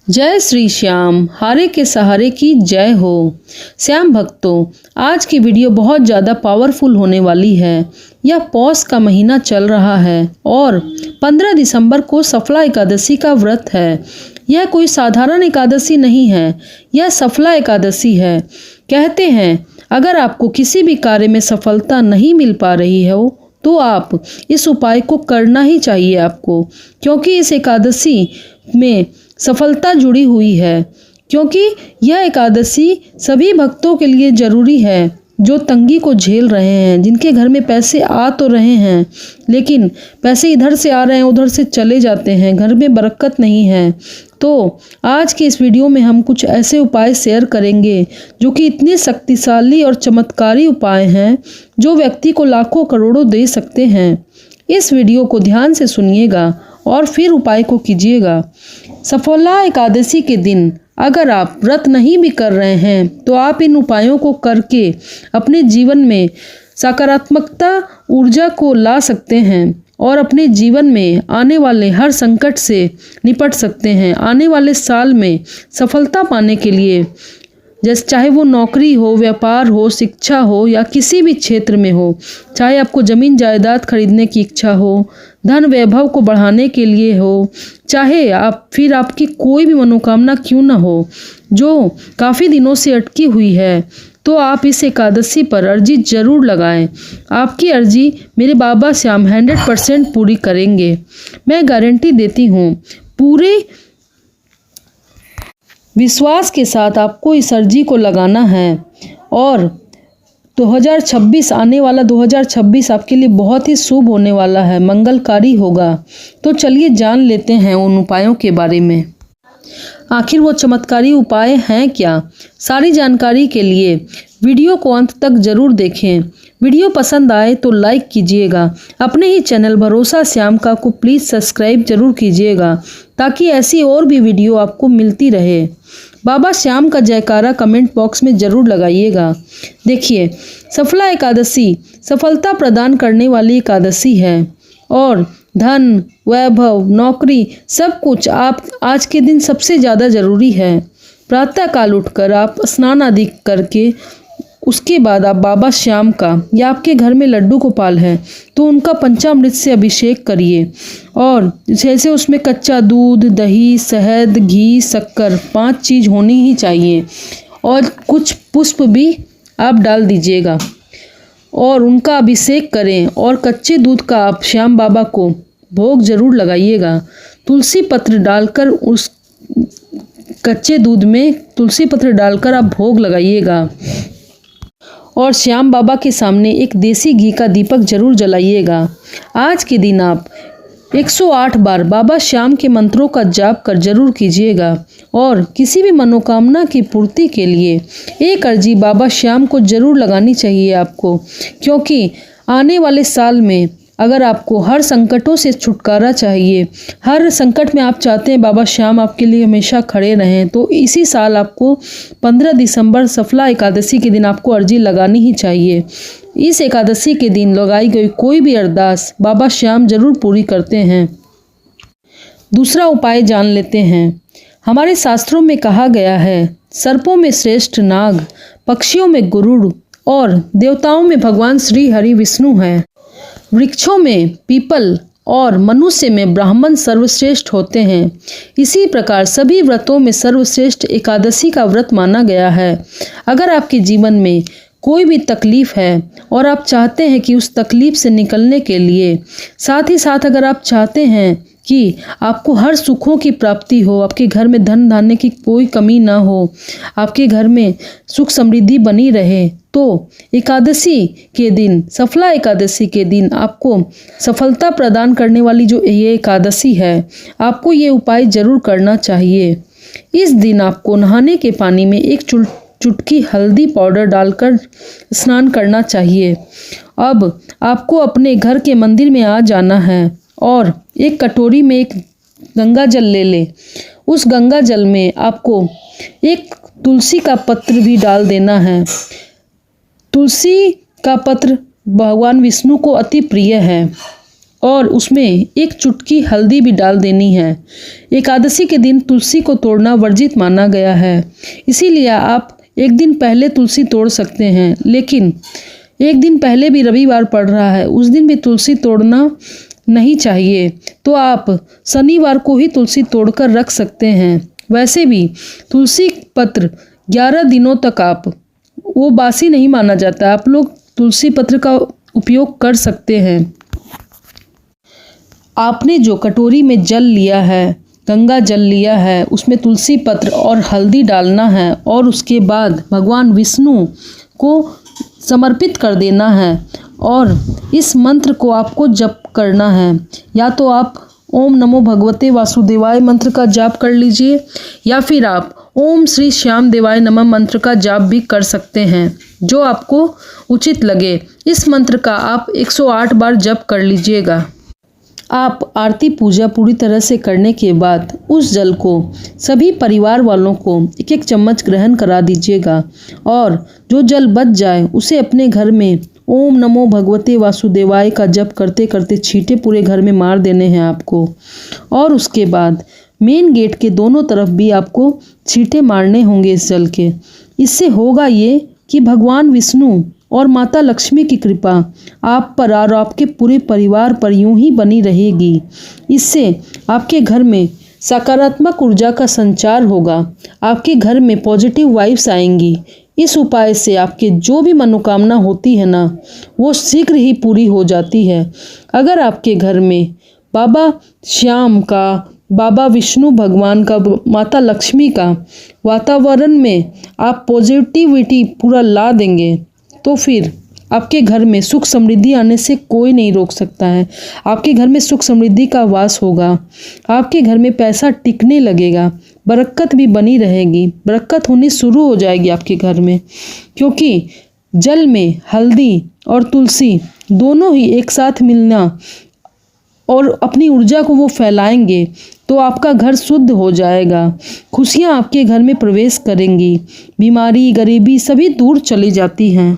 जय श्री श्याम, हारे के सहारे की जय हो। श्याम भक्तों, आज की वीडियो बहुत ज़्यादा पावरफुल होने वाली है। यह पौष का महीना चल रहा है और 15 दिसंबर को सफला एकादशी का व्रत है। यह कोई साधारण एकादशी नहीं है, यह सफला एकादशी है। कहते हैं अगर आपको किसी भी कार्य में सफलता नहीं मिल पा रही हो तो आप इस उपाय को करना ही चाहिए आपको, क्योंकि इस एकादशी में सफलता जुड़ी हुई है। क्योंकि यह एकादशी सभी भक्तों के लिए जरूरी है जो तंगी को झेल रहे हैं, जिनके घर में पैसे आ तो रहे हैं लेकिन पैसे इधर से आ रहे हैं उधर से चले जाते हैं, घर में बरकत नहीं है। तो आज के इस वीडियो में हम कुछ ऐसे उपाय शेयर करेंगे जो कि इतने शक्तिशाली और चमत्कारी उपाय हैं जो व्यक्ति को लाखों करोड़ों दे सकते हैं। इस वीडियो को ध्यान से सुनिएगा और फिर उपाय को कीजिएगा। सफला एकादशी के दिन अगर आप व्रत नहीं भी कर रहे हैं तो आप इन उपायों को करके अपने जीवन में सकारात्मकता ऊर्जा को ला सकते हैं और अपने जीवन में आने वाले हर संकट से निपट सकते हैं। आने वाले साल में सफलता पाने के लिए जैसे चाहे वो नौकरी हो, व्यापार हो, शिक्षा हो या किसी भी क्षेत्र में हो, चाहे आपको ज़मीन जायदाद खरीदने की इच्छा हो, धन वैभव को बढ़ाने के लिए हो, चाहे आपकी कोई भी मनोकामना क्यों ना हो जो काफ़ी दिनों से अटकी हुई है, तो आप इस एकादशी पर अर्जी ज़रूर लगाएं। आपकी अर्जी मेरे बाबा श्याम 100% पूरी करेंगे, मैं गारंटी देती हूँ। पूरे विश्वास के साथ आपको इस अर्जी को लगाना है और 2026 आने वाला 2026 आपके लिए बहुत ही शुभ होने वाला है, मंगलकारी होगा। तो चलिए जान लेते हैं उन उपायों के बारे में। आखिर वो चमत्कारी उपाय हैं क्या? सारी जानकारी के लिए वीडियो को अंत तक जरूर देखें। वीडियो पसंद आए तो लाइक कीजिएगा। अपने ही चैनल भरोसा श्याम का को प्लीज़ सब्सक्राइब जरूर कीजिएगा ताकि ऐसी और भी वीडियो आपको मिलती रहे। बाबा श्याम का जयकारा कमेंट बॉक्स में ज़रूर लगाइएगा। देखिए, सफला एकादशी सफलता प्रदान करने वाली एकादशी है और धन, वैभव, नौकरी सब कुछ आप आज के दिन सबसे ज़्यादा ज़रूरी है। प्रातः काल उठकर आप स्नान आदि करके उसके बाद आप बाबा श्याम का या आपके घर में लड्डू गोपाल है तो उनका पंचामृत से अभिषेक करिए और जैसे उसमें कच्चा दूध, दही, शहद, घी, शक्कर 5 चीज़ होनी ही चाहिए और कुछ पुष्प भी आप डाल दीजिएगा और उनका अभिषेक करें और कच्चे दूध का आप श्याम बाबा को भोग जरूर लगाइएगा। तुलसी पत्र डालकर उस कच्चे दूध में तुलसी पत्र डालकर आप भोग लगाइएगा और श्याम बाबा के सामने एक देसी घी का दीपक जरूर जलाइएगा। आज के दिन आप 108 बार बाबा श्याम के मंत्रों का जाप कर जरूर कीजिएगा और किसी भी मनोकामना की पूर्ति के लिए एक अर्जी बाबा श्याम को जरूर लगानी चाहिए आपको, क्योंकि आने वाले साल में अगर आपको हर संकटों से छुटकारा चाहिए, हर संकट में आप चाहते हैं बाबा श्याम आपके लिए हमेशा खड़े रहें, तो इसी साल आपको 15 दिसंबर सफला एकादशी के दिन आपको अर्जी लगानी ही चाहिए। इस एकादशी के दिन लगाई गई कोई भी अरदास बाबा श्याम जरूर पूरी करते हैं। दूसरा उपाय जान लेते हैं। हमारे शास्त्रों में कहा गया है, सर्पों में श्रेष्ठ नाग, पक्षियों में गरुड़ और देवताओं में भगवान श्री हरि विष्णु हैं। वृक्षों में पीपल और मनुष्य में ब्राह्मण सर्वश्रेष्ठ होते हैं। इसी प्रकार सभी व्रतों में सर्वश्रेष्ठ एकादशी का व्रत माना गया है। अगर आपके जीवन में कोई भी तकलीफ है और आप चाहते हैं कि उस तकलीफ से निकलने के लिए, साथ ही साथ अगर आप चाहते हैं कि आपको हर सुखों की प्राप्ति हो, आपके घर में धन धान्य की कोई कमी ना हो, आपके घर में सुख समृद्धि बनी रहे, तो एकादशी के दिन, सफला एकादशी के दिन आपको सफलता प्रदान करने वाली जो ये एकादशी है, आपको ये उपाय जरूर करना चाहिए। इस दिन आपको नहाने के पानी में एक चुटकी हल्दी पाउडर डालकर स्नान करना चाहिए। अब आपको अपने घर के मंदिर में आ जाना है और एक कटोरी में एक गंगा जल ले ले। उस गंगा जल में आपको एक तुलसी का पत्र भी डाल देना है। तुलसी का पत्र भगवान विष्णु को अति प्रिय है और उसमें एक चुटकी हल्दी भी डाल देनी है। एकादशी के दिन तुलसी को तोड़ना वर्जित माना गया है, इसीलिए आप एक दिन पहले तुलसी तोड़ सकते हैं, लेकिन एक दिन पहले भी रविवार पड़ रहा है, उस दिन भी तुलसी तोड़ना नहीं चाहिए। तो आप शनिवार को ही तुलसी तोड़कर रख सकते हैं। वैसे भी तुलसी पत्र 11 दिनों तक आप वो बासी नहीं माना जाता, आप लोग तुलसी पत्र का उपयोग कर सकते हैं। आपने जो कटोरी में जल लिया है, गंगा जल लिया है, उसमें तुलसी पत्र और हल्दी डालना है और उसके बाद भगवान विष्णु को समर्पित कर देना है और इस मंत्र को आपको जप करना है। या तो आप ओम नमो भगवते वासुदेवाय मंत्र का जाप कर लीजिए या फिर आप ओम श्री श्याम देवाय नमः मंत्र का जाप भी कर सकते हैं, जो आपको उचित लगे। इस मंत्र का आप 108 बार जप कर लीजिएगा। आप आरती पूजा पूरी तरह से करने के बाद उस जल को सभी परिवार वालों को एक एक चम्मच ग्रहण करा दीजिएगा और जो जल बच जाए उसे अपने घर में ओम नमो भगवते वासुदेवाय का जप करते करते छींटे पूरे घर में मार देने हैं आपको। और उसके बाद मेन गेट के दोनों तरफ भी आपको छींटे मारने होंगे इस जल के। इससे होगा ये कि भगवान विष्णु और माता लक्ष्मी की कृपा आप पर और आपके पूरे परिवार पर यूं ही बनी रहेगी। इससे आपके घर में सकारात्मक ऊर्जा का संचार होगा, आपके घर में पॉजिटिव वाइब्स आएंगी। इस उपाय से आपके जो भी मनोकामना होती है ना, वो शीघ्र ही पूरी हो जाती है। अगर आपके घर में बाबा श्याम का, बाबा विष्णु भगवान का, माता लक्ष्मी का वातावरण में आप पॉजिटिविटी पूरा ला देंगे तो फिर आपके घर में सुख समृद्धि आने से कोई नहीं रोक सकता है। आपके घर में सुख समृद्धि का वास होगा, आपके घर में पैसा टिकने लगेगा, बरकत भी बनी रहेगी, बरकत होनी शुरू हो जाएगी आपके घर में। क्योंकि जल में हल्दी और तुलसी दोनों ही एक साथ मिलना और अपनी ऊर्जा को वो फैलाएंगे तो आपका घर शुद्ध हो जाएगा, खुशियाँ आपके घर में प्रवेश करेंगी, बीमारी गरीबी सभी दूर चली जाती हैं।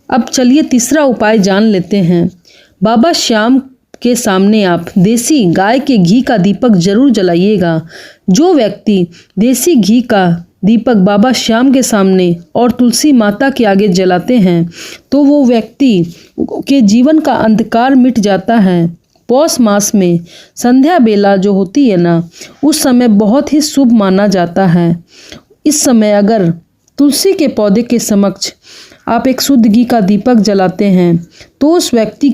अब चलिए तीसरा उपाय जान लेते हैं। बाबा श्याम के सामने आप देसी गाय के घी का दीपक जरूर जलाइएगा। जो व्यक्ति देसी घी का दीपक बाबा श्याम के सामने और तुलसी माता के आगे जलाते हैं तो वो व्यक्ति के जीवन का अंधकार मिट जाता है। पौष मास में संध्या बेला जो होती है ना, उस समय बहुत ही शुभ माना जाता है। इस समय अगर तुलसी के पौधे के समक्ष आप एक शुद्ध घी का दीपक जलाते हैं तो उस व्यक्ति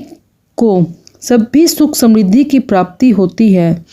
को सभी सुख समृद्धि की प्राप्ति होती है।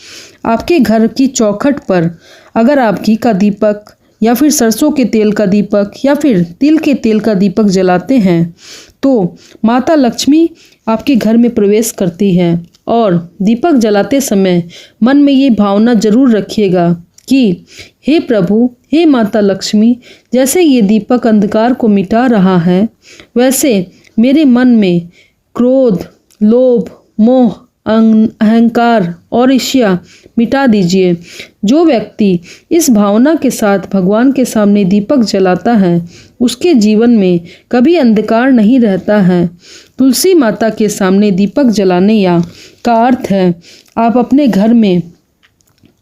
आपके घर की चौखट पर अगर आप घी का दीपक या फिर सरसों के तेल का दीपक या फिर तिल के तेल का दीपक जलाते हैं तो माता लक्ष्मी आपके घर में प्रवेश करती है। और दीपक जलाते समय मन में ये भावना जरूर रखिएगा कि हे प्रभु, हे माता लक्ष्मी, जैसे ये दीपक अंधकार को मिटा रहा है वैसे मेरे मन में क्रोध, लोभ, मोह, अहंकार और ईर्ष्या मिटा दीजिए। जो व्यक्ति इस भावना के साथ भगवान के सामने दीपक जलाता है उसके जीवन में कभी अंधकार नहीं रहता है। तुलसी माता के सामने दीपक जलाने या का अर्थ है आप अपने घर में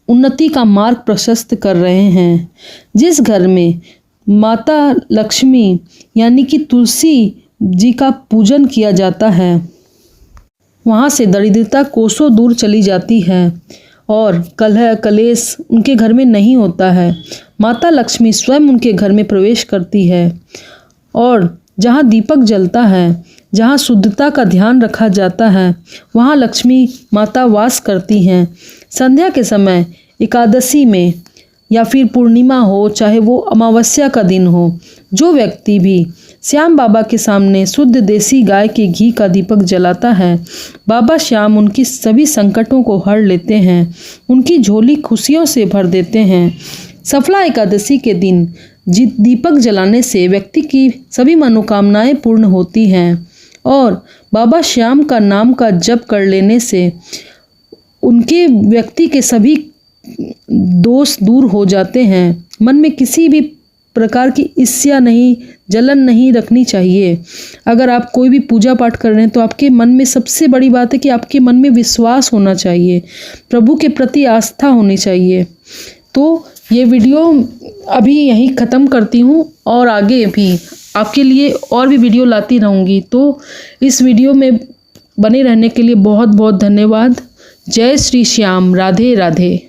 उन्नति का मार्ग प्रशस्त कर रहे हैं। जिस घर में माता लक्ष्मी यानी कि तुलसी जी का पूजन किया जाता है वहाँ से दरिद्रता कोसों दूर चली जाती है और कलह कलेश उनके घर में नहीं होता है। माता लक्ष्मी स्वयं उनके घर में प्रवेश करती है और जहाँ दीपक जलता है, जहाँ शुद्धता का ध्यान रखा जाता है, वहाँ लक्ष्मी माता वास करती हैं। संध्या के समय एकादशी में या फिर पूर्णिमा हो चाहे वो अमावस्या का दिन हो, जो व्यक्ति भी श्याम बाबा के सामने शुद्ध देसी गाय के घी का दीपक जलाता है, बाबा श्याम उनकी सभी संकटों को हर लेते हैं, उनकी झोली खुशियों से भर देते हैं। सफला एकादशी के दिन दीपक जलाने से व्यक्ति की सभी मनोकामनाएं पूर्ण होती हैं और बाबा श्याम का नाम का जप कर लेने से उनके व्यक्ति के सभी दोष दूर हो जाते हैं। मन में किसी भी प्रकार की ईर्ष्या नहीं, जलन नहीं रखनी चाहिए। अगर आप कोई भी पूजा पाठ कर रहे हैं तो आपके मन में सबसे बड़ी बात है कि आपके मन में विश्वास होना चाहिए, प्रभु के प्रति आस्था होनी चाहिए। तो ये वीडियो अभी यहीं ख़त्म करती हूँ और आगे भी आपके लिए और भी वीडियो लाती रहूँगी। तो इस वीडियो में बने रहने के लिए बहुत बहुत धन्यवाद। जय श्री श्याम। राधे राधे।